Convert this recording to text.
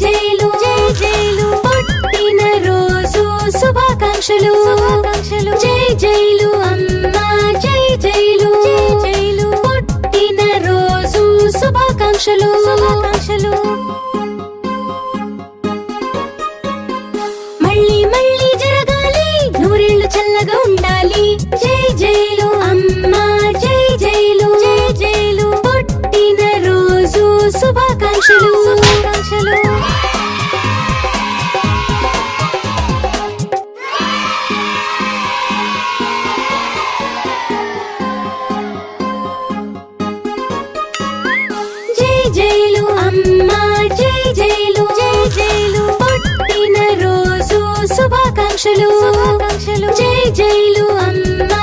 jail జై jail పుట్టిన రోజు శుభాకాంక్షలు జై జైలు అమ్మా జై జైలు జై జైలు పుట్టిన రోజు శుభాకాంక్షలు మళ్ళీ మళ్ళీ జరగాలి నూరేళ్లు చల్లగా ఉండాలి జై జైలు అమ్మా జై జైలు జై జైలు పుట్టిన రోజు శుభాకాంక్షలు జై జైలు అమ్మా జై జైలు జై జైలు పుట్టిన రోజు శుభాకాంక్షలు జై జైలు అమ్మా